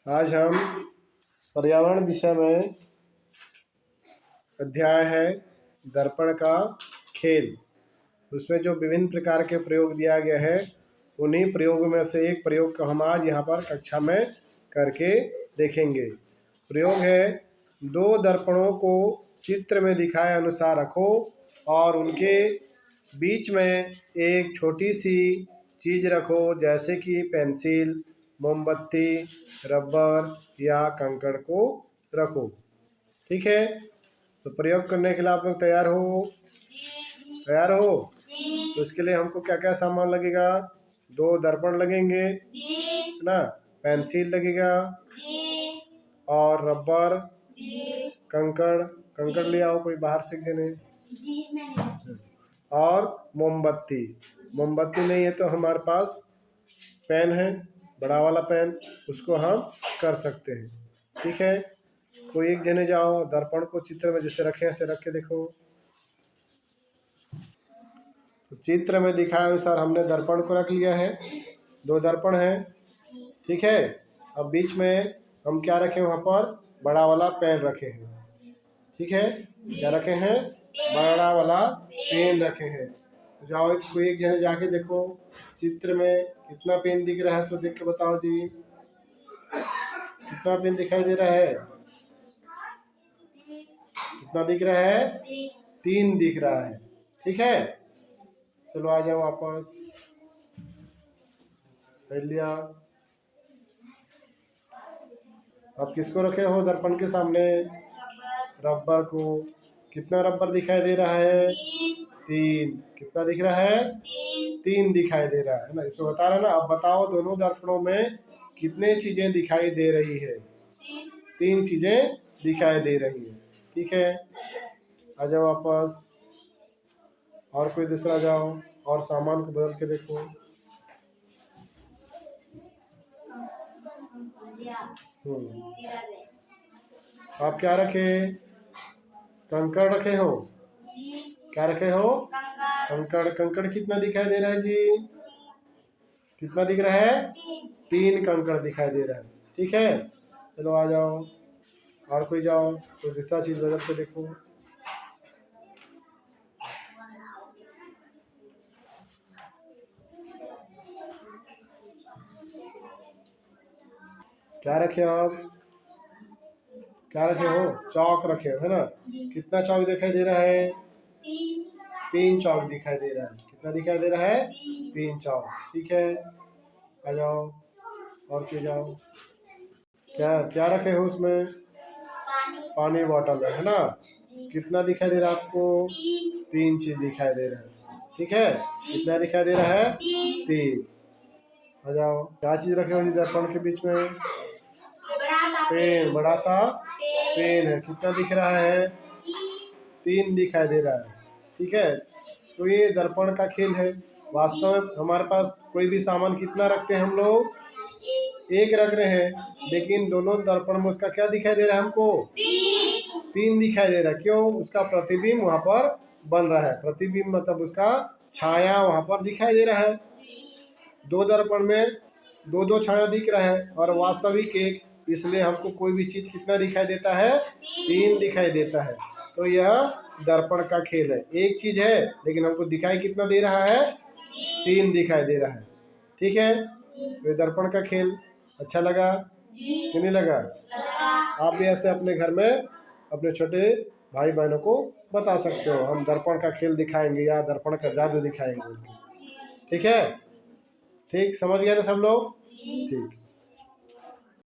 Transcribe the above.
आज हम पर्यावरण विषय में अध्याय है दर्पण का खेल। उसमें जो विभिन्न प्रकार के प्रयोग दिया गया है उन्हीं प्रयोग में से एक प्रयोग को हम आज यहाँ पर कक्षा में करके देखेंगे। प्रयोग है, दो दर्पणों को चित्र में दिखाए अनुसार रखो और उनके बीच में एक छोटी सी चीज रखो, जैसे कि पेंसिल, मोमबत्ती, रबर या कंकड़ को रखो। ठीक है, तो प्रयोग करने के लिए आप लोग तैयार हो? तैयार हो? तो इसके लिए हमको क्या क्या सामान लगेगा? दो दर्पण लगेंगे, है ना, पेंसिल लगेगा और रबर, कंकड़ कंकड़ ले आओ कोई बाहर से जने, और मोमबत्ती। मोमबत्ती नहीं है तो हमारे पास पेन है, बड़ा वाला पेन, उसको हम कर सकते हैं। ठीक है, कोई एक जने जाओ, दर्पण को चित्र में जैसे रखे ऐसे रख के देखो। तो चित्र में दिखाए अनुसार हमने दर्पण को रख लिया है, दो दर्पण है। ठीक है, अब बीच में हम क्या रखे? वहाँ पर बड़ा वाला पेन रखे हैं। ठीक है, क्या रखे हैं? बड़ा वाला पेन रखे हैं। तो जाओ कोई एक जने जाके देखो चित्र में कितना पेन दिख रहा है, तो देख के बताओ जी, कितना पेन दिखाई दे रहा है? कितना दिख रहा है? 3 दिख रहा है। ठीक है, चलो आ जाओ वापस। कर लिया। अब किसको रखे हो दर्पण के सामने? रबर को। कितना रबर दिखाई दे रहा है? 3। कितना दिख रहा है? 3 दिखाई दे रहा है ना, इसमें बता रहा ना। अब बताओ दोनों दर्पणों में कितने चीजें दिखाई दे रही है? 3 चीजें दिखाई दे रही है। ठीक है, आ जाओ वापस। और कोई दूसरा जाओ और सामान को बदल के देखो। आप क्या रखे? कंकड़ रखे हो? क्या रखे हो? कंकड़। कंकड़ कितना दिखाई दे रहा है जी? कितना दिख रहा है? 3 कंकड़ दिखाई दे रहा है। ठीक है, चलो आ जाओ और कोई जाओ, कोई दूसरा चीज बदल के देखो। क्या रखे आप? क्या रखे हो? चौक रखे हो, है ना। कितना चौक दिखाई दे रहा है? 3 चौक दिखाई दे रहा है। कितना दिखाई दे रहा है? 3 चौक। ठीक है, आ जाओ और कोई जाओ। क्या क्या रखे हो उसमें? पानी बॉटल है ना। कितना दिखाई दे रहा है आपको? 3 चीज दिखाई दे रहा है। ठीक है, कितना दिखाई दे रहा है? 3। आ जाओ, क्या चीज रखे हो दर्पण के बीच में? पेन, बड़ा सा पेन है। कितना दिख रहा है? 3 दिखाई दे रहा है। ठीक है, तो ये दर्पण का खेल है। वास्तव में हमारे पास कोई भी सामान कितना रखते हैं हम लोग? एक रख रहे हैं, लेकिन दोनों दर्पण में उसका क्या दिखाई दे रहा है हमको? 3 दिखाई दे रहा है। क्यों? उसका प्रतिबिंब वहां पर बन रहा है। प्रतिबिंब मतलब उसका छाया वहां पर दिखाई दे रहा है। दो दर्पण में दो दो छाया दिख रहा है और वास्तविक एक, इसलिए हमको कोई भी चीज कितना दिखाई देता है? 3 दिखाई देता है। तो यह दर्पण का खेल है। एक चीज है लेकिन हमको दिखाई कितना दे रहा है? 3 दिखाई दे रहा है। ठीक है, तो ये दर्पण का खेल अच्छा लगा कि नहीं लगा? आप भी ऐसे अपने घर में अपने छोटे भाई बहनों को बता सकते हो, हम दर्पण का खेल दिखाएंगे या दर्पण का जादू दिखाएंगे। ठीक है, ठीक, समझ गए ना सब लोग? ठीक।